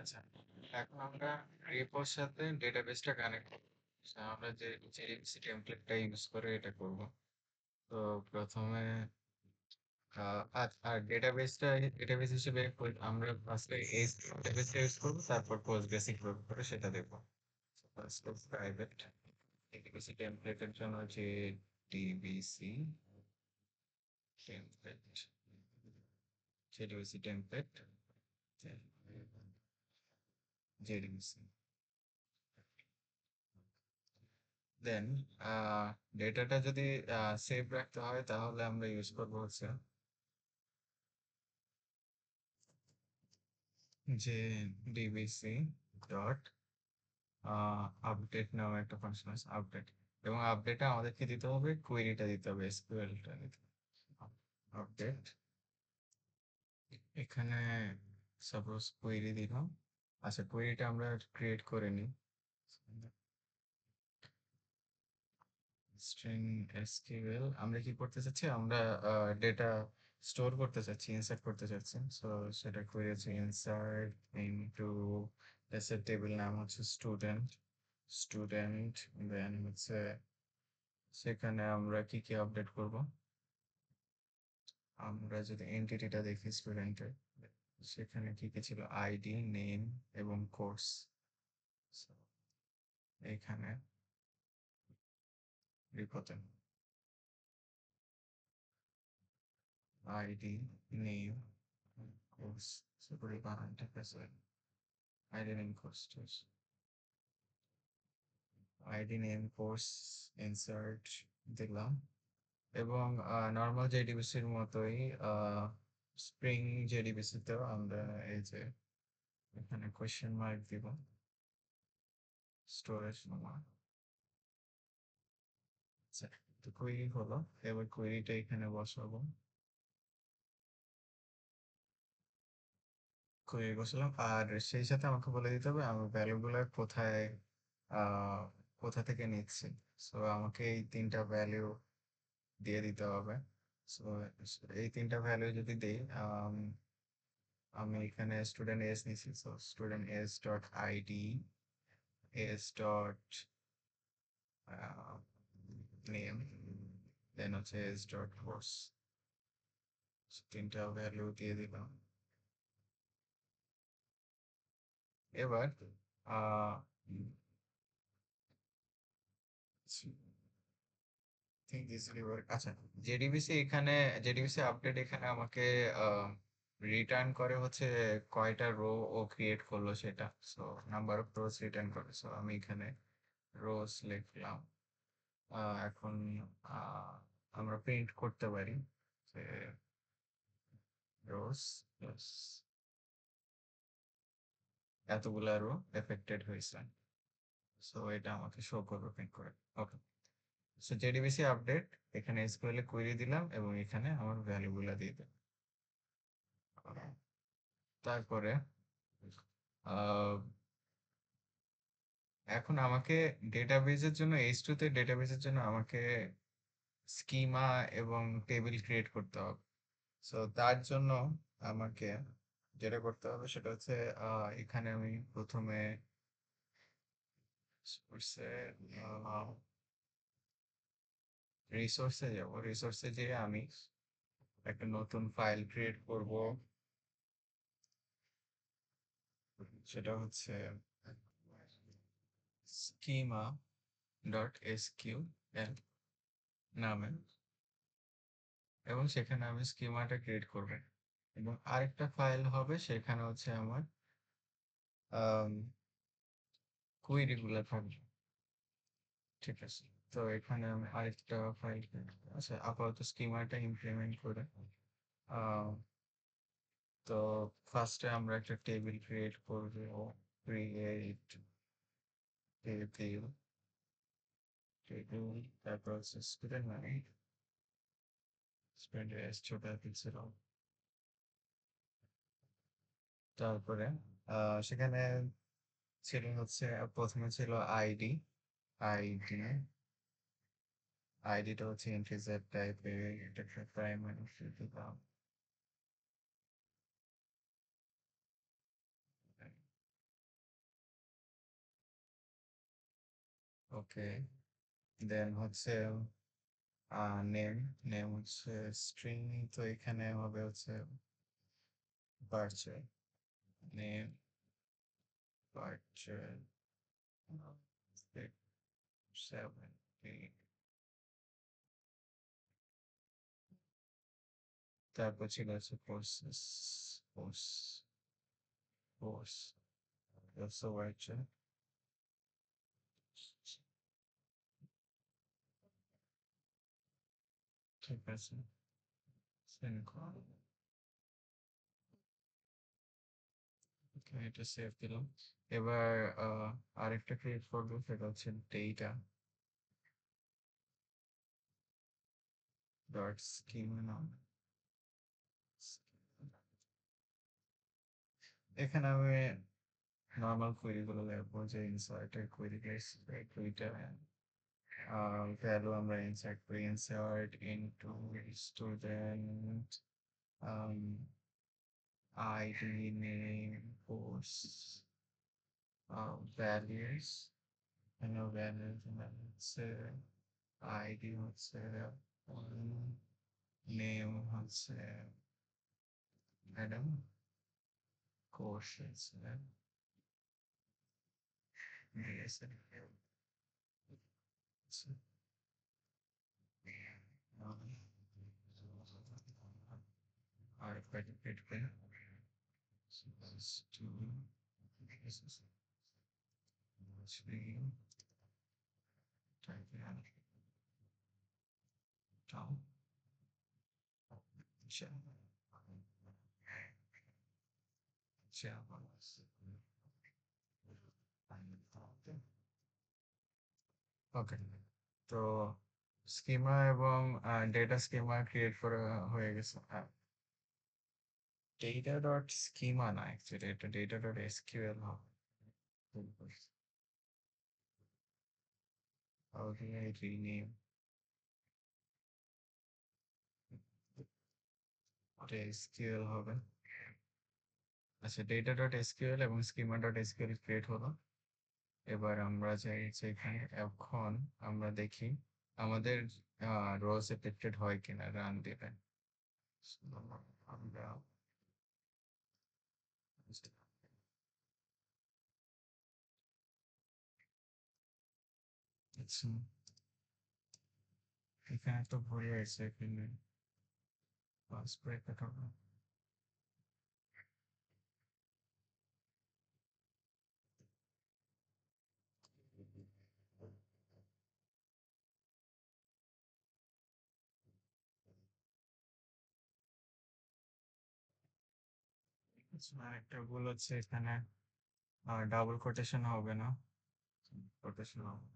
আচ্ছা, এখন আমরা রিপোর সাথে ডেটাবেসটা কানেক্ট করব। আমরা যে JDBC টেমপ্লেটটা ইউজ করে এটা করব। তো প্রথমে আর ডেটাবেস হিসেবে আমরা ফার্স্টে এস ডেটাবেসটা ইউজ করব, তারপর পোস্টগ্রেস কিভাবে করে সেটা দেখব। ফার্স্ট প্রাইভেট JDBC টেমপ্লেটের জন্য JDBC template JDBC template JDBC দেন ডেটাটা যদি সেভ রাখতে হয় তাহলে আমরা ইউজ করবো হচ্ছে যে ডিবিসি ডট আপডেট নামে একটা ফাংশন আছে, আপডেট। এবং আপডেটে আমাদেরকে দিতে হবে, কোয়েরিটা দিতে হবে, এসকিউএলটা দিতে হবে। আপডেট এখানে সাপোজ কোয়েরি দিলাম। আচ্ছা, কোয়েরিটা আমরা ক্রিয়েট করে নিই। স্ট্রিং এসকিউএল আমরা কি করতে চাচ্ছি, আমরা ডেটা স্টোর করতে চাচ্ছি, ইনসার্ট করতে চাচ্ছি। সো সেটা কোয়েরি হচ্ছে ইনসার্ট ইনটু এসের টেবিল নাম হচ্ছে স্টুডেন্ট স্টুডেন্ট দেন হচ্ছে সেখানে আমরা কি কি আপডেট করব। আমরা যদি এন্টিটিটা দেখি স্টুডেন্টের, সেখানে কি কি ছিল, আইডি, নেম এবং কোর্স। এখানে রিপোর্টে আইডি, নেম, কোর্স সেগুলি বানান, ঠিক আছে। ID, name, course, ID, name, course insert দিলাম। এবং নর্মাল জেডিবিসির মতোই স্প্রিং জেডিবিসিতেও আমরা এই যে এখানে কোয়েশ্চেন মার্ক দিব, স্টোরেজ নামা। আচ্ছা, তো কোয়েরি হলো, এবার কোয়েরিটা এখানে বসাবো। কোয়েরি বসালাম, আর সেই সাথে আমাকে বলে দিতে হবে আমি ভ্যালুগুলো কোথায় আহ কোথা থেকে নিচ্ছি। সো আমাকে এই তিনটা ভ্যালু দিয়ে দিতে হবে। সো এই তিনটা ভ্যালু যদি দিই, আমি এখানে স্টুডেন্ট এস নিছি। So student s dot ID, s dot name, then হচ্ছে এস ডট কোর্স। তিনটা ভ্যালু দিয়ে দিলাম। এবার ah think this will work. আচ্ছা, জেডিবিসি এখানে, জেডিবিসি আপডেট এখানে আমাকে রিটার্ন করে হচ্ছে কয়টা রো ও ক্রিয়েট করলো সেটা। So number of rose return করে। সো আমি এখানে রোজ লিখলাম। এখন আহ, আমরা প্রিন্ট করতে পারি যে রোজ প্লাস এতগুলা রো এফেক্টেড হয়েছে। সো এটা আমাকে শো করবে প্রিন্ট করে। ওকে, সো জেডিবিসি আপডেট, এখানে এসকিউএল এ কোয়েরি দিলাম এবং এখানে আমার ভ্যালুগুলা দিয়ে দিলাম। তারপরে আহ, এখন আমাকে ডেটাবেজের জন্য, H2 তে ডেটাবেজের জন্য আমাকে স্কিমা এবং টেবিল ক্রিয়েট করতে হবে। সো তার জন্য আমাকে যেটা করতে হবে সেটা হচ্ছে এখানে আমি প্রথমে রিসোর্সে যাব। রিসোর্সে যেয়ে আমি একটা নতুন ফাইল ক্রিয়েট করব, সেটা হচ্ছে স্কিমা ডট এসকিউএল নামে। এবং সেখানে আমি স্কিমাটা ক্রিয়েট করব, এবং আরেকটা ফাইল হবে সেখানে হচ্ছে আমার কুইরি গুলা থাকবে। ঠিক আছে, তো এখানে আমি আরেকটা ফাইল, আচ্ছা আপাতত স্কিমাটা ইমপ্লিমেন্ট করে আহ, তো ফার্স্টে আমরা একটা টেবিল ক্রিয়েট করব। ক্রিয়েট টেবিল, টেবিল, তারপর হচ্ছে স্টুডেন্ট মানে স্টুডেন্ট এস ছোট ছিল। তারপরে সেখানে ছিল হচ্ছে, প্রথমে ছিল আইডি। আইডি আইডিটা হচ্ছে ইন্টিজার টাইপের, এটা একটা প্রাইমারি দিলাম। ওকে, দেন হচ্ছে নেম, নেম হচ্ছে স্ট্রিং, তো এখানে হবে হচ্ছে ভার্চুয়াল নেম, ভার্চুয়াল 678, তারপর ছিল হচ্ছে courses, course, course also virtual. ঠিক আছে, সেমিকোলন। এটা সেভ দিলাম। এবার আরেকটা ক্রিয়েট করবো, সেটা হচ্ছে ডেটা ডট স্কিমা নাম। এখানে আমি নর্মাল কোয়েরি গুলো লিখবো, যে ইনসার্টের কোয়েরি কুইটা ভ্যালু আমরা ইনসার্ট করি, insert into student ID name course values, values হচ্ছে আইডি হচ্ছে নেম হচ্ছে ম্যাডাম, কোর্স হচ্ছে BSN, আর পেড পেন student, this is three type in down Java, Java, okay. তো স্কিমা এবং ডেটা স্কিমা ক্রিয়েট করা হয়ে গেছে। ডেটা ডট স্কিমা না, অ্যাকচুয়ালি এটা ডেটা ডট এসকিউএল হবে। How do I rename? ওটা এসকিউএল হবে। আচ্ছা, ডেটা ডট এসকিউএল এবং স্কিমা ডট এসকিউএল ক্রিয়েট হলো। এবার আমরা যাই যে এখানে, এখন আমরা দেখি আমাদের রোজ এফেক্টেড হয় কিনা রান দিলে। So, আমরা আচ্ছা, এখানে তো ভুল হয়েছে, এখানে পাস ব্রেকেট হবে। আচ্ছা, আরেকটা ভুল হচ্ছে এখানে, ডাবল কোটেশন হবে না, কোটেশন হবে।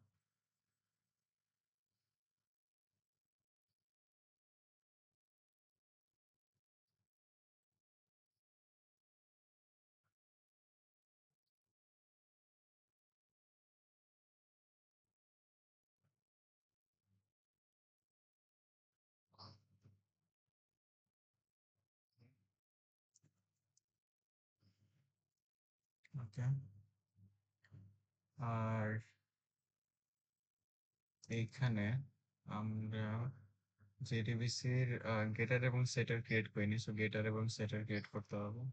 ওকে, আর এইখানে আমরা জেডিবিসির গেটার এবং সেটার ক্রিয়েট করিনি, সো গেটার এবং সেটার ক্রিয়েট করতে হবে।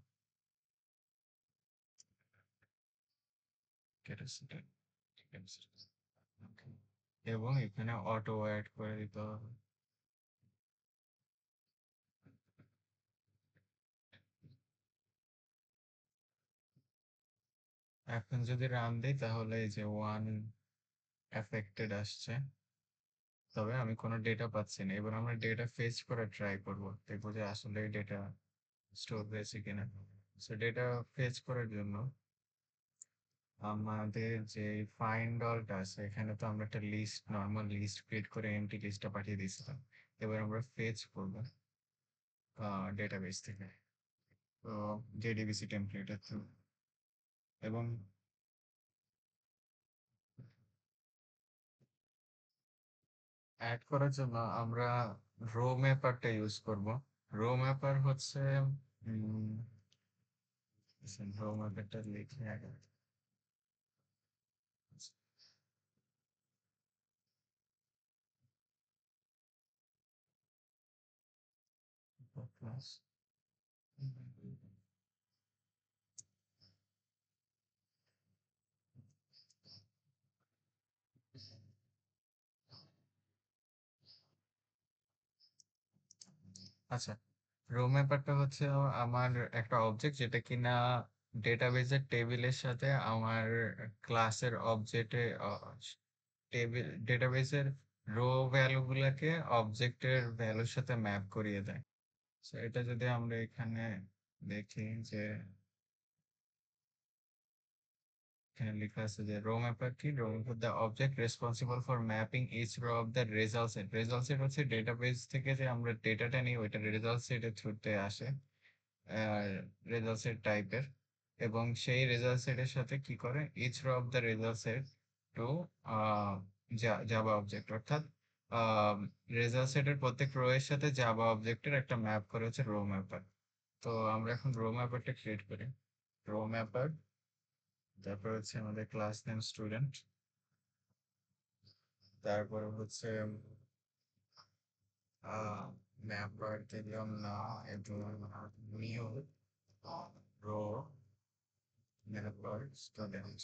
গেটার সেটার, এবং এখানে অটো অ্যাড করে দিতে হবে। এখন যদি রান দিই তাহলে এই যে ওয়ান এফেক্টেড আসছে, তবে আমি কোনো ডেটা পাচ্ছি না। এবার আমরা ডেটা ফেচ করা ট্রাই করবো, দেখবো যে আসলে ডেটা স্টোর হয়েছে কিনা। সো ডেটা ফেচ করার জন্য আমাদের যে ফাইন্ড অলটা আছে, এখানে তো আমরা একটা লিস্ট, নর্মাল লিস্ট ক্রিয়েট করে এমটি লিস্টটা পাঠিয়ে দিয়েছিলাম। এবার আমরা ফেচ করবো ডেটাবেস থেকে, তো জেডিবিসি টেমপ্লেটের থ্রু। এবং অ্যাড করার জন্য আমরা রো ম্যাপারটা ইউজ করব। রো ম্যাপার হচ্ছে রো ম্যাপারটা লিখে আগে, আচ্ছা, রো ম্যাপারটা হচ্ছে আমার একটা অবজেক্ট যেটা কিনা ডেটাবেজের টেবিলের সাথে আমার ক্লাসের অবজেক্টে টেবিল ডেটাবেজের রো ভ্যালু গুলাকে অবজেক্টের ভ্যালুর সাথে ম্যাপ করিয়ে দেয়। তো এটা যদি আমরা এখানে দেখি যে এখানে লেখা আছে যে রো ম্যাপার কি, row mapper the object responsible for mapping each row of the result set. Result set হচ্ছে ডেটাবেস থেকে যে আমরা ডেটাটা নিই ওইটা রেজাল্ট সেটের থ্রুতে আসে, রেজাল্ট সেট টাইপের, এবং সেই রেজাল্ট সেটের সাথে কি করে each row of the result set to Java object, অর্থাৎ রেজাল্ট সেটের প্রত্যেক রো এর সাথে জাভা অবজেক্টের একটা ম্যাপ করে হচ্ছে রো ম্যাপার। তো আমরা এখন রো ম্যাপারটা ক্রিয়েট করি। রো ম্যাপার, তারপর হচ্ছে আমাদের ক্লাস নেম স্টুডেন্ট, তারপর হচ্ছে ম্যাপার দিলাম না, এবং নিউ রো ম্যাপার স্টুডেন্ট।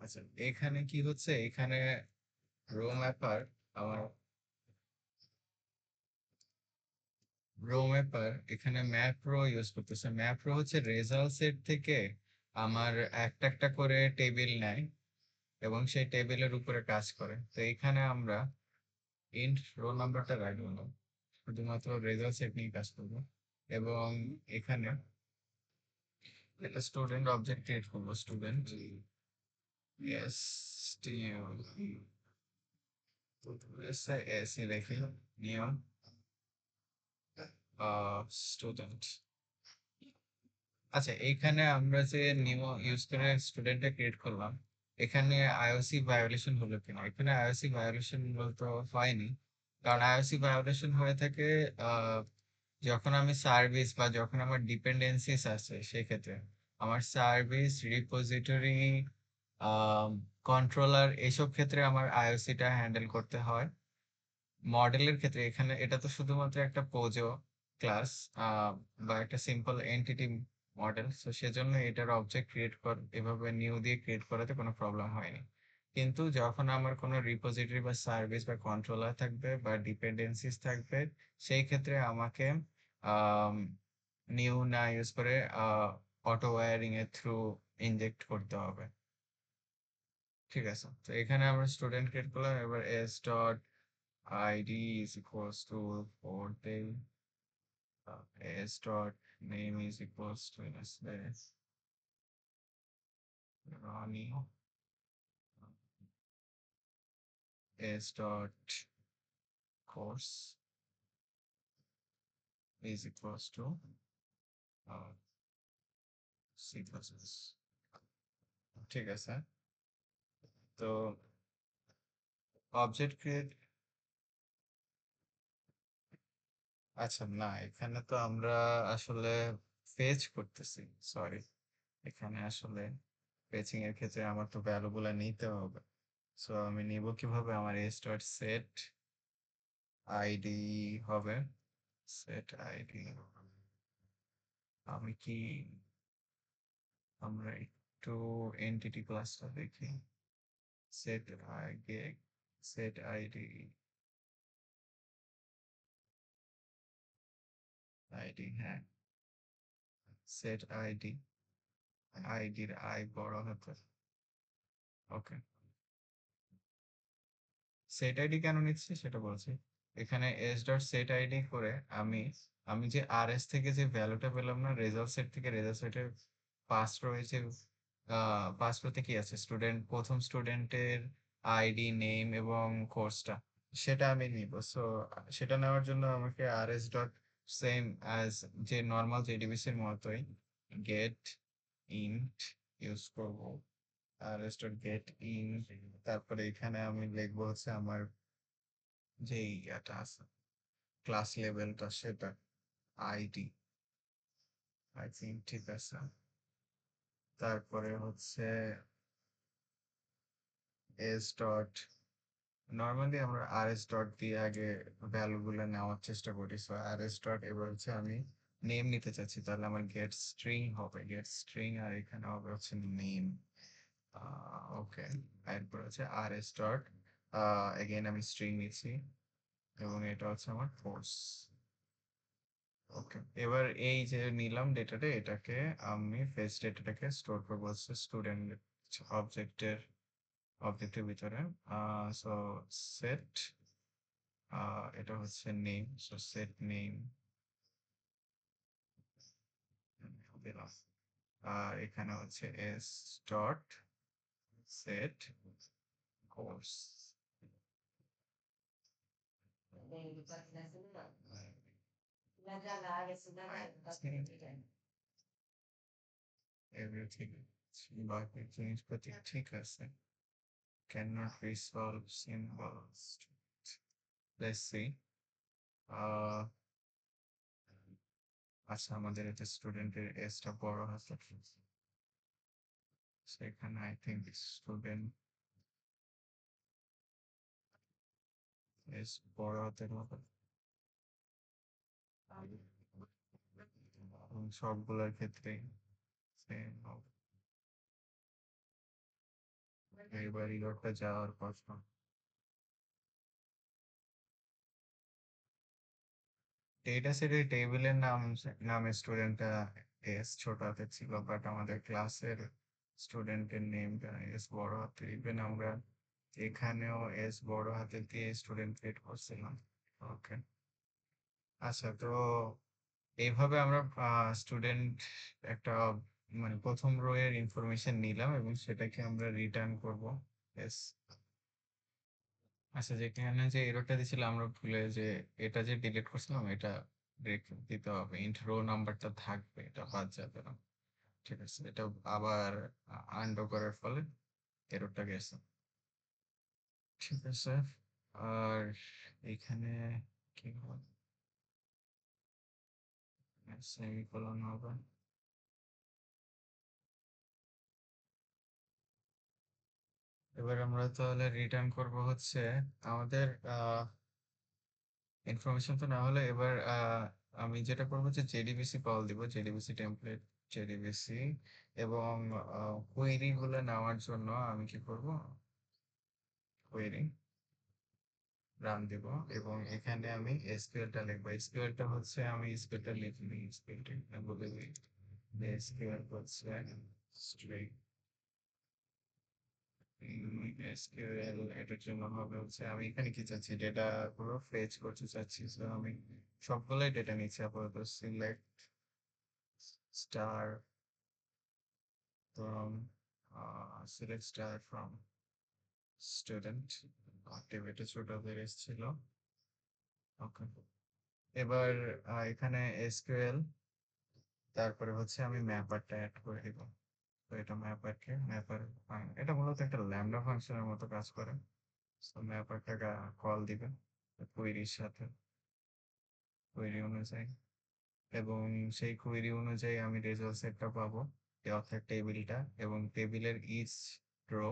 আচ্ছা, এখানে কি হচ্ছে, এখানে রো ম্যাপার আমার রো ম্যাপার এখানে ম্যাপ রো ইউজ করতেছে। ম্যাপ রো হচ্ছে রেজাল্ট সেট থেকে আমার একটা একটা করে টেবিল নেয় এবং সেই টেবিলের উপরে কাজ করে। তো এখানে আমরা ইন্ট রো নাম্বারটা রাখবো না, শুধুমাত্র রেজাল্ট সেট নিয়ে কাজ করবো, এবং এখানে একটা স্টুডেন্ট অবজেক্ট ক্রিয়েট করবো, স্টুডেন্ট এস টি এস রেখে নিয়ম স্টুডেন্ট। আচ্ছা, এখানে আমরা যে নিয়ম ইউজ করে স্টুডেন্টটা ক্রিয়েট করলাম, এখানে আইওসি ভায়োলেশন হলো কিনা? এখানে আইওসি ভায়োলেশন বলতে হয়নি, কারণ আইওসি ভায়োলেশন হয়ে থাকে আহ, যখন আমি সার্ভিস বা যখন আমার ডিপেন্ডেন্সিস আছে সেক্ষেত্রে। আমার সার্ভিস, রিপোজিটরি, কন্ট্রোলার, এইসব ক্ষেত্রে আমার আইওসিটা হ্যান্ডেল করতে হয়। মডেলের ক্ষেত্রে এখানে এটা তো শুধুমাত্র একটা পোজো ক্লাস বা একটা সিম্পল এন্টিটি মডেল, তো সেজন্য এটার অবজেক্ট ক্রিয়েট এভাবে নিউ দিয়ে ক্রিয়েট করাতে কোনো প্রবলেম হয়নি। কিন্তু যখন আমার কোনো রিপোজিটরি বা সার্ভিস বা কন্ট্রোলার থাকবে বা ডিপেন্ডেন্সিস থাকবে, সেই ক্ষেত্রে আমাকে নিউ না ইউজ করে অটো ওয়্যারিং এর থ্রু ইনজেক্ট করতে হবে। ঠিক আছে, তো এখানে আমরা স্টুডেন্ট ক্রিয়েট করলাম। এবার S dot id is equals to 4 day, s dot name is equals to s Ronnie, s dot course is equals to uh, c plus s। ঠিক আছে, তো অবজেক্ট ক্রিয়েট, আচ্ছা না, এখানে তো আমরা আসলে ফেচ করতেছি, সরি। এখানে আসলে ফেচিং এর ক্ষেত্রে আমার তো ভ্যালু গুলা নিতে হবে। সো আমি নিব কিভাবে, আমার s dot set id হবে, সেট আইডি। আমি কি, আমরা একটু এন্টিটি ক্লাসটা দেখি। সেট আগে সেট আইডি, আইডি হ্যাঁ, সেট আইডি, আইডির আই বড় হতে, ওকে। সেট আইডি কেন নিচ্ছি সেটা বলছি। এখানে এস ডট সেট আইডি করে আমি আমি যে আর এস থেকে যে ভ্যালুটা পেলাম না, রেজাল্ট সেট থেকে, রেজাল্ট সেটের পাস রয়েছে, পাস রোতে কি আছে, স্টুডেন্ট, প্রথম স্টুডেন্টের আইডি, নেম এবং কোর্সটা, সেটা আমি নিব। সো সেটা নেওয়ার জন্য আমাকে আর এস ডট সেম অ্যাজ যে নর্মাল জেডিবিসির মতোই গেট ইন্ট ইউজ করব, আর এস ডট গেট ইন্ট। তারপরে এখানে আমি লিখবো হচ্ছে আমার যে ইয়াটা আছে, ক্লাস লেভেলটা, সেটা আইডি, আই থিঙ্ক ঠিক আছে। তারপরে হচ্ছে এস ডট, নর্মালি আমরা আর এস ডট দিয়ে আগে ভ্যালু গুলো নেওয়ার চেষ্টা করি। সো আর এস ডট, এবার হচ্ছে আমি নেম নিতে চাচ্ছি, তাহলে আমার গেট স্ট্রিং হবে, গেট স্ট্রিং, আর এখানে হবে হচ্ছে নেম। ওকে, এরপর হচ্ছে আর এস ডট, এগেইন আমি স্ট্রিং নিচ্ছি, এবং এটা হচ্ছে আমার কোর্স। ওকে, এবার এই যে নিলাম ডেটাটা, এটাকে আমি ফেস ডেটাটাকে স্টোর করবো হচ্ছে স্টুডেন্ট অবজেক্টের ভিতরে। সো সেট, এটা হচ্ছে নেম, সো সেট নেম দিলাম। আর এখানে হচ্ছে s dot set course. Everything বাকি জিনিসপাতি ঠিক আছে। cannot resolve symbols. Let's see. আহ আচ্ছা, আমাদের এটা স্টুডেন্টের এজটা বড় আছে, সেখানে আই থিঙ্ক স্টুডেন্ট এজ বড় হতে হবে এবং সবগুলোর ক্ষেত্রেই সেম হবে। এবার ইরোডটা যাওয়ার কথা। ডেটা সেটের টেবিলের নামে স্টুডেন্টটা এস ছোট হাতে ছিল, বাট আমাদের ক্লাসের স্টুডেন্টের নেমটা এস বড় হাতে। ইভেন আমরা এখানেও এস বড় হাতে দিয়ে স্টুডেন্ট ক্রিয়েট করছিলাম। ওকে, আচ্ছা, তো এইভাবে আমরা স্টুডেন্ট একটা মানে প্রথম রো এর ইনফরমেশন নিলাম এবং সেটাকে আমরা রিটার্ন করব। এস, আচ্ছা, যেখানে যে এররটা দিয়েছিলাম আমরা ভুলে, যে এটা যে ডিলিট করছিলাম এটা রেখে দিতে হবে, ইন্ট রো নাম্বারটা থাকবে, এটা বাদ যাবে না। ঠিক আছে, এটা আবার আনডু করার ফলে এররটা গেছে। ঠিক আছে, আর এখানে কি হবে, সেমিকোলন হবে। এবার আমরা তাহলে রিটার্ন করব হচ্ছে আমাদের ইনফরমেশন তো না হলে, এবার আমি যেটা করবো যে জেডিবিসি কল দিব, জেডিবিসি টেমপ্লেট, জেডিবিসি, এবং কোয়েরি গুলো নেওয়ার জন্য আমি কি করব, কোয়েরি রান দিব এবং এখানে আমি এসকিউএলটা লিখবো। এসকিউএলটা হচ্ছে, আমি এসকিউএলটা লিখিনি, এসকিউএলটা এখানে বলে দিই। এসকিউএল হচ্ছে স্ট্রিং, এসকিউএল এটার জন্য হবে হচ্ছে, আমি এখানে কি চাচ্ছি, ডেটা পুরো ফেচ করতে চাচ্ছি। তো আমি সবগুলোই ডেটা নিচ্ছি আপাতত। Select star from select star from student activity ছোটদের ছিল। ওকে, এবার এখানে এসকিউএল, তারপরে হচ্ছে আমি ম্যাপারটা অ্যাড করে দিব। তো এটা ম্যাপার, এটা মূলত একটা ল্যামডা ফাংশনের মতো কাজ করে। তো ম্যাপারটা কল দিবে কোয়েরির সাথে, কোয়েরি অনুযায়ী, এবং সেই কোয়েরি অনুযায়ী আমি রেজাল্ট সেটটা পাবো, অর্থাৎ টেবিলটা, এবং টেবিলের ইচ রো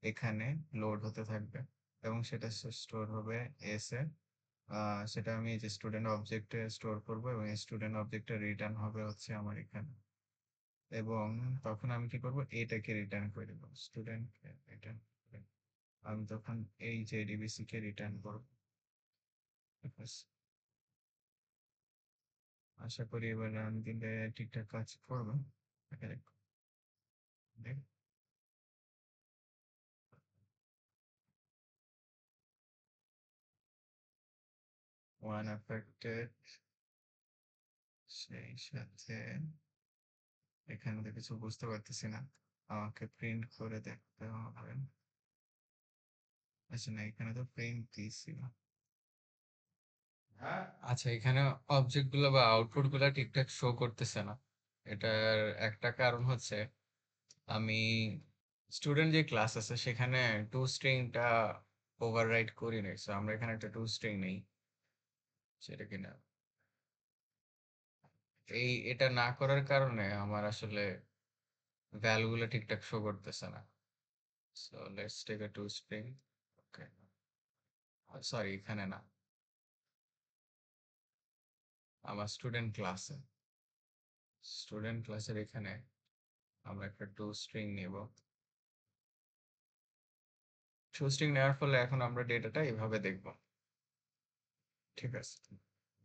এখানে লোড হতে থাকবে এবং সেটা স্টোর হবে এস এ। সেটা আমি এই যে স্টুডেন্ট অবজেক্টে স্টোর করব এবং স্টুডেন্ট অবজেক্টে রিটার্ন হবে হচ্ছে আমার এখানে। এবং তখন আমি কি করব, এটাকে রিটার্ন করে দেবো, স্টুডেন্ট রিটার্ন। আমি তখন এই যে ডিবিসি কে রিটার্ন করব। ঠিক আছে, আশা করি এবার রান দিলে ঠিকঠাক কাজ করবে। দেখা যাক। দেখ, ওয়ান অ্যাফেক্টেড, সেই সাথে এখানে তো কিছু বুঝতে পারতেছি না, আমাকে প্রিন্ট করে দেখতে হবে। আচ্ছা, না, এখানে তো প্রিন্ট দিয়েছিল। আচ্ছা, এখানে অবজেক্ট গুলো বা আউটপুট গুলো ঠিকঠাক শো করতেছে না। এটার একটা কারণ হচ্ছে, আমি স্টুডেন্ট যে ক্লাস আছে সেখানে টু স্ট্রিংটা ওভাররাইড করি নাই। So আমরা এখানে একটা টু স্ট্রিং নেই, সেটা কিনা এটা না করার কারণে আমার আসলে ভ্যালু গুলো ঠিকঠাক শো করতেছে না। So let's take a to string. Okay, sorry, এখানে না, আমার স্টুডেন্ট ক্লাসের এখানে আমরা একটা টু স্ট্রিং নিব। টু স্ট্রিং নেওয়ার ফলে এখন আমরা ডেটাটা এইভাবে দেখব। ঠিক আছে,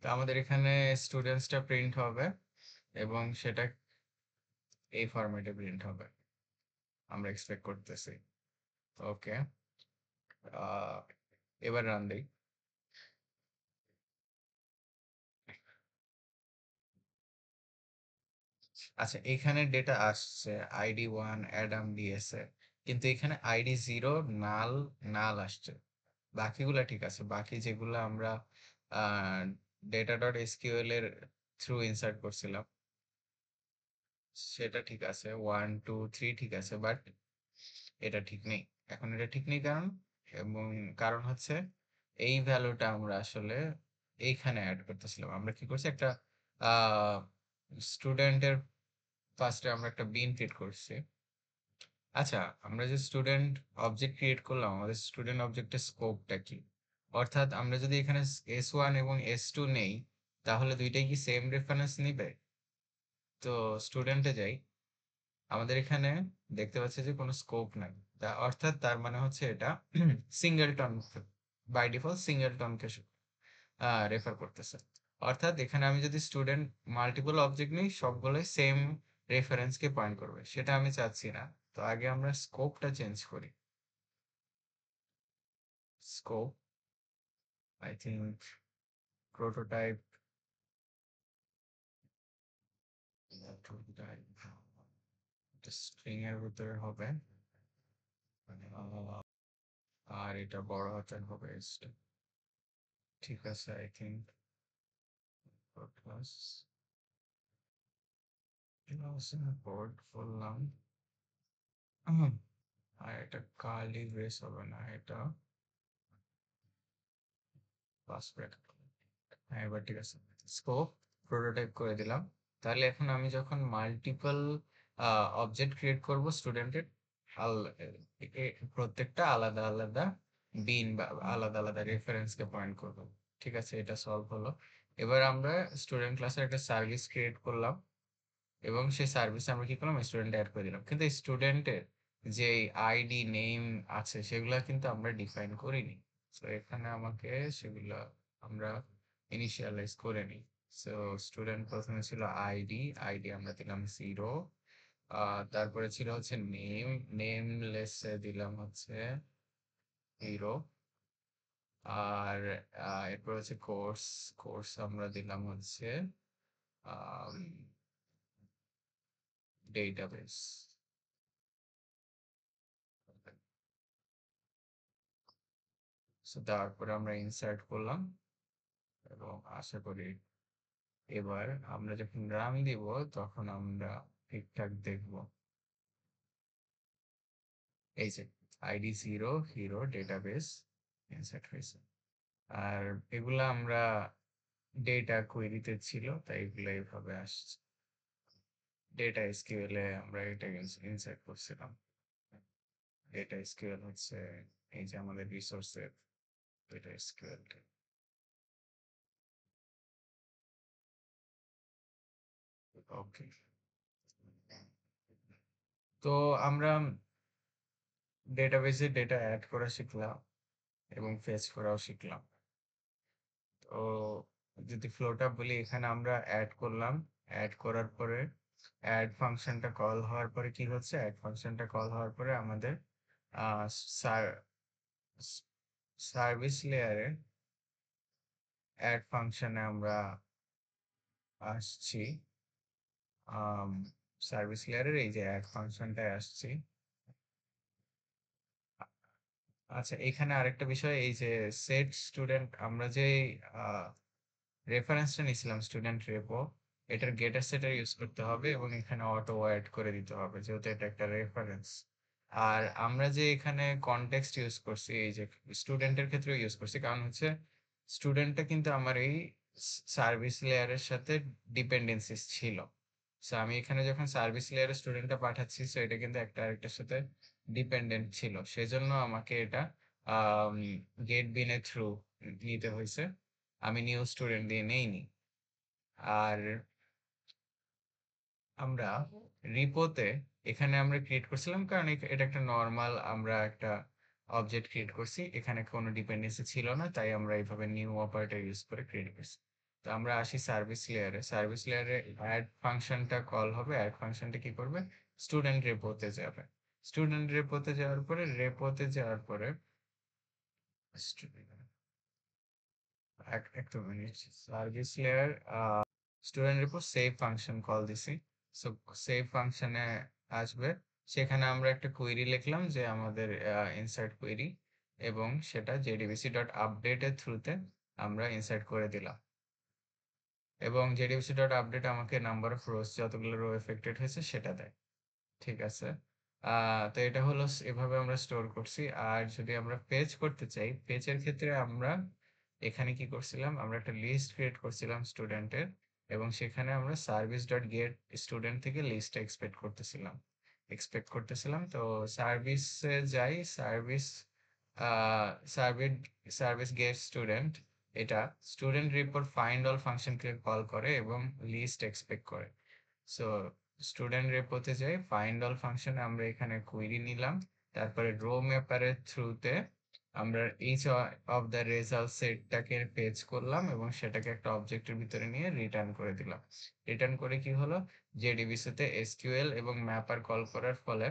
তো আমাদের এখানে স্টুডেন্টসটা প্রিন্ট হবে এবং সেটা এই ফরম্যাটে প্রিন্ট হবে আমরা এক্সপেক্ট করতেছি। ওকে, এবার রান দিই। আচ্ছা, এখানে ডেটা আসছে ID1 অ্যাডাম দিয়েছে, কিন্তু এখানে ID0 নাল নাল আসছে। বাকিগুলা ঠিক আছে, বাকি যেগুলো আমরা ডেটা ডট এসকিউএল এর থ্রু ইনসার্ট করছিলাম সেটা ঠিক আছে, 1 2 3 ঠিক আছে, বাট এটা ঠিক নেই। এখন এটা ঠিক নেই কারণ, এবং কারণ হচ্ছে এই ভ্যালুটা আমরা আসলে এইখানে অ্যাড করতেছিলাম। আমরা কি করছি, একটা স্টুডেন্টের ফার্স্টে আমরা একটা বিন ক্রিয়েট করছি। আচ্ছা, আমরা যে স্টুডেন্ট অবজেক্ট ক্রিয়েট করলাম, আমাদের স্টুডেন্ট অবজেক্টের স্কোপটা কি? অর্থাৎ আমরা যদি এখানে S1 এবং S2 নেই, তাহলে দুইটাই কি সেম রেফারেন্স নিবে? তো স্টুডেন্টে যাই, আমাদের এখানে দেখতে পাচ্ছি যে কোনো স্কোপ নাই, অর্থাৎ তার মানে হচ্ছে এটা সিঙ্গেলটন, বাই ডিফল্ট সিঙ্গেলটনকে রেফার করতেছে। অর্থাৎ এখানে আমি যদি স্টুডেন্ট মাল্টিপল অবজেক্ট নিই, সবগুলোই সেম রেফারেন্সকে পয়েন্ট করবে, সেটা আমি চাচ্ছি না। তো আগে আমরা স্কোপটা চেঞ্জ করি। Scope, I think prototype, string এর ভিতরে হবে, আহ, আর এটা বড় হাতের হবে S টা। ঠিক আছে, আই থিঙ্ক ক্লাস বোর্ড বললাম। আর এটা কার্লি ব্রেস হবে না, এটা পাস ব্র্যাকেট। হ্যাঁ, এবার ঠিক আছে। স্কোপ প্রোটোটাইপ করে দিলাম। তাহলে এখন আমি যখন মাল্টিপল অবজেক্ট ক্রিয়েট করব স্টুডেন্টের, প্রত্যেকটা আলাদা আলাদা বিন বা আলাদা আলাদা রেফারেন্সকে পয়েন্ট করব। ঠিক আছে, এটা সলভ হলো। এবার আমরা স্টুডেন্ট ক্লাসের একটা সার্ভিস ক্রিয়েট করলাম এবং সেই সার্ভিসে আমরা কি করলাম, স্টুডেন্ট অ্যাড করে দিলাম, কিন্তু স্টুডেন্টের যে আইডি নেম আছে সেগুলা কিন্তু আমরা ডিফাইন করিনি। তো এখানে আমাকে সেগুলা আমরা ইনিশিয়ালাইজ করে নিই। সো স্টুডেন্ট প্রথমে ছিল আইডি, আইডি আমরা দিলাম 0। তারপরে ছিল হচ্ছে নেম, নেম লেসে দিলাম হচ্ছে 0। আর এরপর হচ্ছে কোর্স, কোর্স আমরা দিলাম হচ্ছে ডেটাবেস। তারপরে আমরা ইনসার্ট করলাম এবং আশা করি এবার আমরা যখন রান দিব তখন আমরা ঠিকঠাক দেখব। এই যে ID0 হিরো ডেটাবেস ইনসার্ট হয়েছে। আর এগুলা আমরা ডেটা কোয়েরিতে ছিল, তাই এগুলো এইভাবে আসছে। ডেটা এসকিউএল এ আমরা এটা ইনসার্ট করছিলাম। ডেটা এসকিউএল হচ্ছে এই যে আমাদের রিসোর্সের ডেটা এসকিউএল। ওকে, তো আমরা ডেটাবেসে ডেটা অ্যাড করা শিখলাম এবং ফেচ করাও শিখলাম। তো যদি ফ্লোটা বলি, এখানে আমরা অ্যাড করলাম, অ্যাড করার পরে অ্যাড ফাংশনটা কল হওয়ার পরে কি হচ্ছে, অ্যাড ফাংশনটা কল হওয়ার পরে আমাদের সার্ভিস লেয়ারে অ্যাড ফাংশনে আমরা আসছি। সার্ভিস লেয়ারের এই যে অ্যাড ফাংশনটায় আসছি। আচ্ছা, এখানে আরেকটা বিষয়, এই যে সেট স্টুডেন্ট, আমরা যে রেফারেন্সটা নিয়েছিলাম স্টুডেন্ট রেপো, এটার গেটার সেটার ইউজ করতে হবে এবং এখানে অটো অ্যাড করে দিতে হবে, যেহেতু এটা একটা রেফারেন্স। আর আমরা যে এখানে কনটেক্সট ইউজ করছি, এই যে স্টুডেন্টের ক্ষেত্রে ইউজ করছি, কারণ হচ্ছে স্টুডেন্টটা কিন্তু আমার এই সার্ভিস লেয়ারের সাথে ডিপেন্ডেন্সিস ছিল। সো আমি এখানে যখন সার্ভিস লেয়ারে স্টুডেন্টটা পাঠাচ্ছি, সো এটা কিন্তু একটা আরেকটার সাথে ডিপেন্ডেন্ট ছিল, সেজন্য আমাকে এটা গেট বিনের থ্রু নিতে হয়েছে, আমি নিউ স্টুডেন্ট দিয়ে নেইনি। আর আমরা রিপোতে এখানে আমরা ক্রিয়েট করছিলাম, কারণ এটা একটা নর্মাল, আমরা একটা অবজেক্ট ক্রিয়েট করছি, এখানে কোনো ডিপেন্ডেন্সি ছিল না, তাই আমরা এইভাবে নিউ অপারেটর ইউজ করে ক্রিয়েট করছি। তো আমরা আসি সার্ভিস লেয়ারে অ্যাড ফাংশনটা কল হবে। অ্যাড ফাংশনটা কি করবে, স্টুডেন্ট রেপোতে যাবে। স্টুডেন্ট রেপোতে যাওয়ার পরে একটা minute, service layer student report save function call দিছি। সো সেভ ফাংশনে আসবে, সেখানে আমরা একটা কোয়েরি লিখলাম যে আমাদের ইনসার্ট কোয়েরি, এবং সেটা জেডিবিসি ডট আপডেটের থ্রুতে আমরা ইনসার্ট করে দিলাম, এবং জেডিবিসি ডট আপডেট আমাকে নাম্বার অফ রোজ, যতগুলো রো এফেক্টেড হয়েছে সেটা দেয়। ঠিক আছে। তো এটা হলো এভাবে আমরা স্টোর করছি। আর যদি আমরা পেজ করতে চাই, পেজের ক্ষেত্রে আমরা এখানে কি করছিলাম, আমরা একটা লিস্ট ক্রিয়েট করছিলাম স্টুডেন্টের, এবং সেখানে আমরা সার্ভিস ডট গেট স্টুডেন্ট থেকে লিস্টটা এক্সপেক্ট করতেছিলাম। তো সার্ভিসে যাই, সার্ভিস সার্ভিস গেট স্টুডেন্ট, এটা স্টুডেন্ট রিপোর্ট ফাইন্ড অল ফাংশনকে কল করে এবং লিস্ট এক্সপেক্ট করে। সো স্টুডেন্ট রেপোতে যাই, ফাইন্ড অল ফাংশনে আমরা এখানে কুইরি নিলাম, তারপরে রো ম্যাপারের থ্রুতে আমরা ইচ অফ দ্য রেজাল্ট সেটটাকে পেজ করলাম এবং সেটাকে একটা অবজেক্টের ভিতরে নিয়ে রিটার্ন করে দিলাম। রিটার্ন করে কি হলো, জেডিবিসিতে এসকিউএল এবং ম্যাপার কল করার ফলে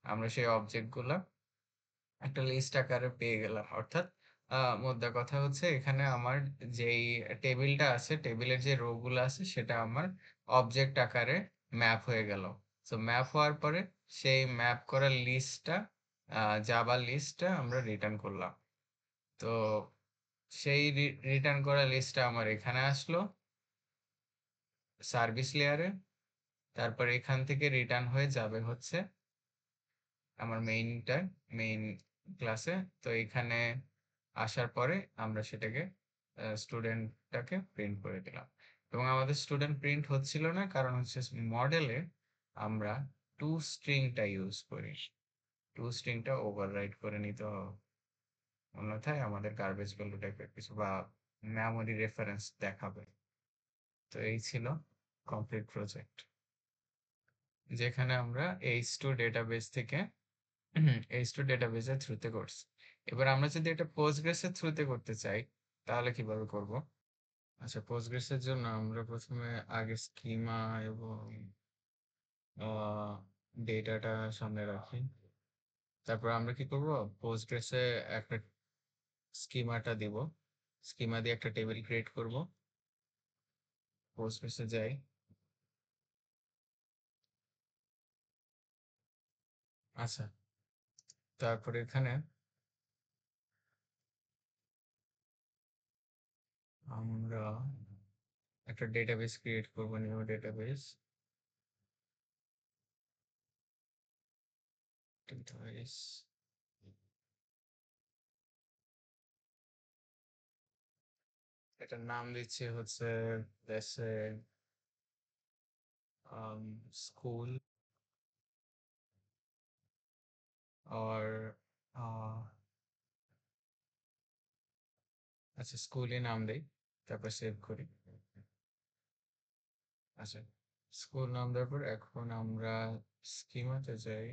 আমরা সেই অবজেক্টগুলো একটা লিস্ট আকারে পেয়ে গেলাম। অর্থাৎ মোদ্দা কথা হচ্ছে, এখানে আমার যেই টেবিলটা আছে, টেবিলের যে রো গুলো আছে, সেটা আমার অবজেক্ট আকারে ম্যাপ হয়ে গেল। তো ম্যাপ হওয়ার পরে সেই ম্যাপ করা লিস্টটা, জাভা লিস্টটা আমরা রিটার্ন করলাম। তো সেই রিটার্ন করা লিস্টটা আমার এখানে আসলো সার্ভিস লেয়ারে। তারপর এখান থেকে রিটার্ন হয়ে যাবে হচ্ছে আমার মেইন ক্লাসে। তো এখানে আসার পরে আমরা সেটাকে স্টুডেন্টটাকে প্রিন্ট করে দিলাম, এবং আমাদের স্টুডেন্ট প্রিন্ট হচ্ছিল না, কারণ হচ্ছে মডেলে আমরা টু স্ট্রিংটা ইউজ করি। টু স্ট্রিংটা ওভাররাইট করে নিতে হবে, অন্যথায় আমাদের গার্বেজ ভ্যালু টাইপের কিছু বা মেমোরি রেফারেন্স দেখাবে। তো এই ছিল কমপ্লিট প্রজেক্ট, যেখানে আমরা এইচ2 ডেটাবেস থেকে এইচ2 ডেটাবেসের থ্রুতে করছি। এবার আমরা যদি এটা পোস্টগ্রেসের থ্রুতে করতে চাই, তাহলে কিভাবে করব? আচ্ছা, পোস্টগ্রেসের জন্য আমরা প্রথমে আগে স্কিমা এবং ডেটাটা সামনে রাখি। তারপর আমরা কি করব, পোস্টগ্রেসে একটা স্কিমাটা দিব, স্কিমা দিয়ে একটা টেবিল ক্রিয়েট করব। পোস্টগ্রেসে যাই, আচ্ছা, তারপরে এখানে আমরা একটা ডেটাবেস ক্রিয়েট করব, নিউ ডেটাবেস। ডেটাবেস এটার নাম দিচ্ছি হচ্ছে স্কুল or আচ্ছা, স্কুলই নাম দেই, তারপর সেভ করি। আচ্ছা, স্কুল নাম দেওয়ার পর এখন আমরা স্কিমাতে যাই,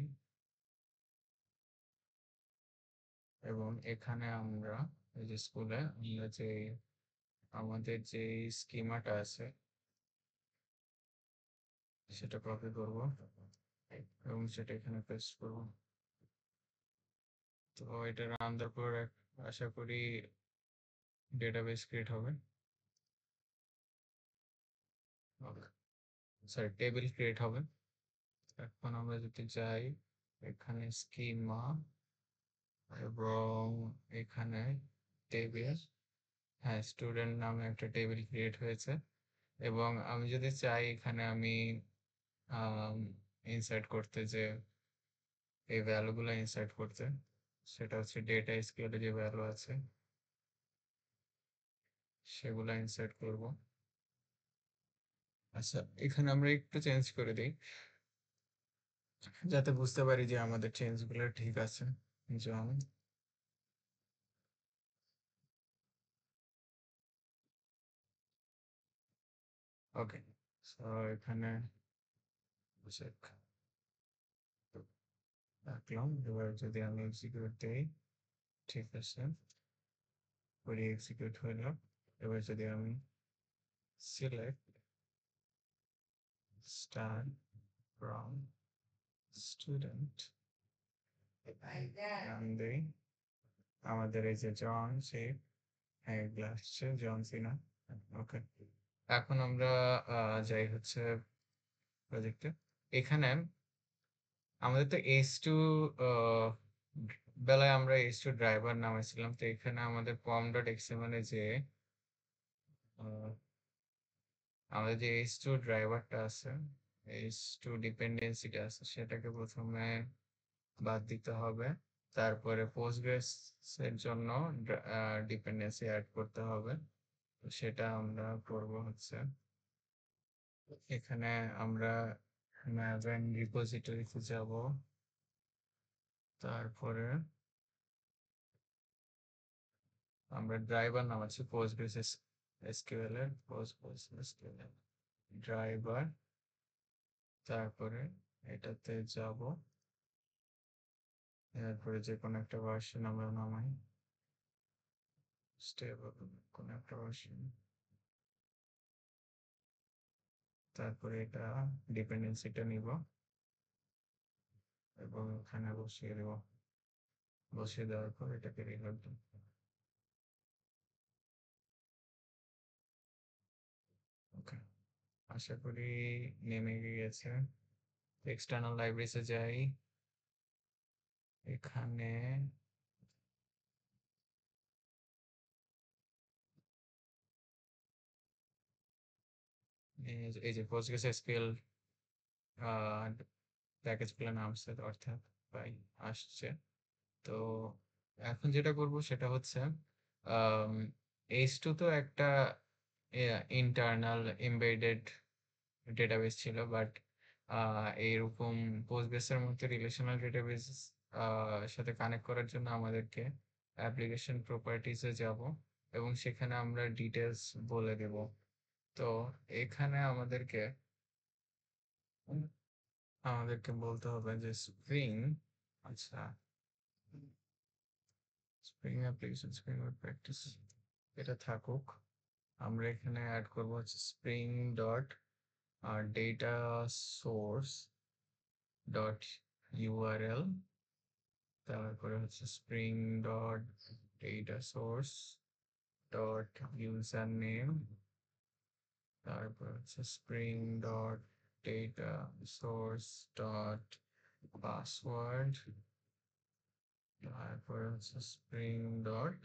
এবং এখানে আমরা এই যে স্কুলে আমরা যে আমাদের যে স্কিমাটা আছে সেটা কপি করব এবং সেটা এখানে পেস্ট করব। তো এটা রান দেওয়ার পর আশা করি ডেটাবেস ক্রিয়েট হবে, সরি টেবিল ক্রিয়েট হবে। এখন আমরা যদি যাই এখানে স্কিমা এবং এখানে টেবিল, হ্যাঁ, স্টুডেন্ট নামে একটা টেবিল ক্রিয়েট হয়েছে, এবং আমি যদি চাই এখানে আমি ইনসার্ট করতে, যে এই ভ্যালুগুলো ইনসার্ট করতে, সেটা হচ্ছে ডেটা এসকিউএল যে ভ্যালু আছে সেগুলো ইনসার্ট করব। আচ্ছা, এখানে আমরা একটু চেঞ্জ করে দিই যাতে বুঝতে পারি যে আমাদের চেঞ্জগুলো ঠিক আছে। যেমন ওকে, সো এখানে check রাখলাম। এবার যদি আমি এক্সিকিউট দিই, ঠিক আছে, করি এক্সিকিউট হলো। এবার যদি আমি select star from student নাম দেই আমাদের এই যে জন সে এগুলা আসছে জন সিনা। ওকে, এখন আমরা যাই হচ্ছে প্রজেক্টে। এখানে আমাদের তো এইচ2 বেলায় আমরা এইচ2 ড্রাইভার নামাইছিলাম, তো এখানে আমাদের pom.xml এ যে আমাদের যে এইচ2 ড্রাইভারটা আছে, এইচ2 ডিপেন্ডেন্সিটা আছে, সেটাকে প্রথমে বাদ দিতে হবে। তারপরে পোস্টগ্রেস এর জন্য ডিপেন্ডেন্সি অ্যাড করতে হবে। তো সেটা আমরা করব হচ্ছে এখানে আমরা maven রিপোজিটরিতে যাব। তারপরে আমরা ড্রাইভার নামাচ্ছি পোস্টগ্রেস এসকিউএল এর পোস্টগ্রেস এসকিউএল ড্রাইভার। তারপরে এটাতে যাব, এরপরে যে কোনো একটা ভার্সন আমরা নামাই, স্টেবল কোনো একটা ভার্সন। তারপরে এটা ডিপেন্ডেন্সিটা নিব এবং এখানে বসিয়ে দেব। বসিয়ে দেওয়ার পর এটাকে রিলোড দেব। ওকে, আশা করি নেমে গিয়েছে। এক্সটার্নাল লাইব্রেরিতে যাই। এখানে এই যে পোস্টগ্রেস এসকিউএল প্যাকেজগুলো নামছে, অর্থাৎ পাই আসছে। তো এখন যেটা করব সেটা হচ্ছে এইচ2 তো একটা ইন্টারনাল এমবেডেড ডেটাবেস ছিল, বাট এইরকম পোস্টগ্রেসের মধ্যে রিলেশনাল ডেটাবেস সাথে কানেক্ট করার জন্য আমাদেরকে অ্যাপ্লিকেশন প্রপার্টিসে যাব এবং সেখানে আমরা ডিটেলস বলে দেব। তো এখানে আমাদেরকে বলতে হবে যে স্প্রিং, আচ্ছা স্প্রিং অ্যাপ্লিকেশন স্প্রিং প্র্যাকটিস এটা থাকুক। আমরা এখানে অ্যাড করব হচ্ছে spring dot data source dot URL. তারপরে হচ্ছে spring dot data source dot user name. তারপর হচ্ছে spring dot data source dot password. তারপর হচ্ছে spring dot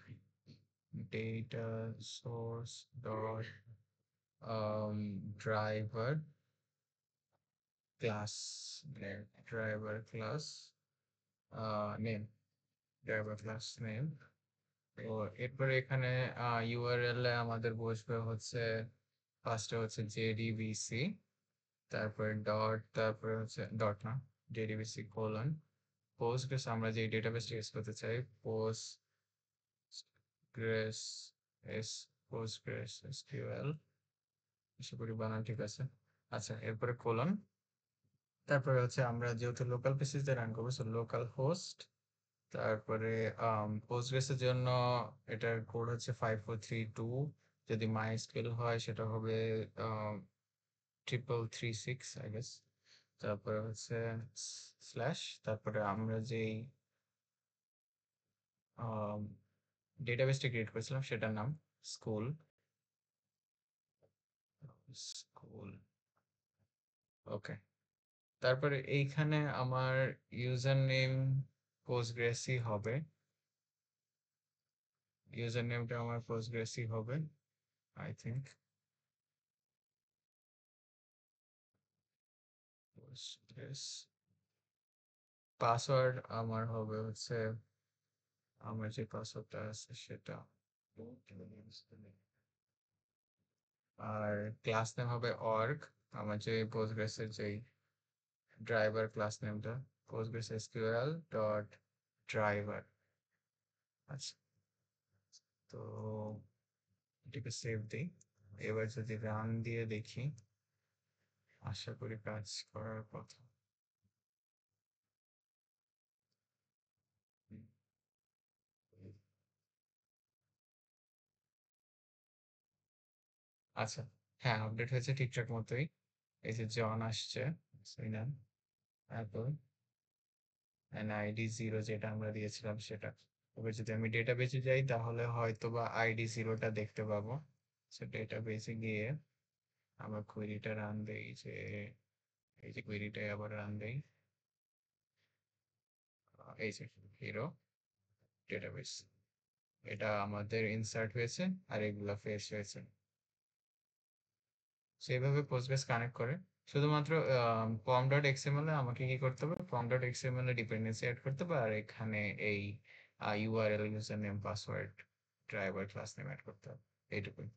data source dot driver class driver class name driver class name. তো এরপরে এখানে URL এ আমাদের বসবে হচ্ছে ফার্স্টে হচ্ছে জেডিবিসি, তারপরে ডট, তারপরে হচ্ছে ডট না জেডিবিসি কোলন পোস্টগ্রেস, আমরা যে ডেটাবেসটা ইউজ করতে চাই পোস্টগ্রেস এস পোস্টগ্রেস এসকিউএল। আশা করি বানান ঠিক আছে। আচ্ছা, এরপরে কোলন, তারপরে হচ্ছে আমরা যেহেতু লোকাল পিসিতে রান করবো লোকাল হোস্ট। তারপরে পোস্টগ্রেসের জন্য এটার কোড হচ্ছে 5432। যদি মাইস্কুয়েল হয় সেটা হবে 3336 আই গেস। তারপরে হচ্ছে স্ল্যাশ, তারপরে আমরা যেই ডেটাবেসটা ক্রিয়েট করেছিলাম সেটার নাম স্কুল স্কুল। ওকে, তারপরে এইখানে আমার ইউজার নেম পোস্টগ্রেসই হবে, ইউজার নেমটা আমার পোস্টগ্রেসই হবে আই থিঙ্ক। পোস্টগ্রেস পাসওয়ার্ড আমার হবে হচ্ছে আমার যে পাসওয়ার্ডটা আছে সেটা। আর ক্লাস নেম হবে অর্গ, আমার যে পোস্টগ্রেসের যেই ড্রাইভার ক্লাস নেমটা পোস্টগ্রেস এসকিউএল ডট ড্রাইভার। আচ্ছা, তো এটাকে সেভ দিই। এবার যদি রান দিয়ে দেখি, আশা করি কাজ করার কথা। আচ্ছা, হ্যাঁ, আপডেট হয়েছে ঠিকঠাক মতোই। এই যে জন আসছে, সুইনান, তারপর আইডি 0 যেটা আমরা দিয়েছিলাম সেটা। এবার যদি আমি ডেটাবেসে যাই তাহলে হয়তো বা আইডি 0টা দেখতে পাবো। সো ডেটাবেসে গিয়ে আমার কোয়েরিটা রান দেই যে এই যে কোয়েরিটাই আবার রান দেই। এই যে হিরো ডেটাবেস, এটা আমাদের ইনসার্ট হয়েছে আর এগুলা ফেস হয়েছে। সেইভাবে পোস্টগ্রেস কানেক্ট করে। শুধুমাত্র পম ডট এক্সএমএল এ আমাকে কি করতে হবে, পম ডট এক্সএমএল এ ডিপেন্ডেন্সি অ্যাড করতে হবে আর এখানে এই URL, user name, password, driver, class name add করতে হবে, এইটুকুই।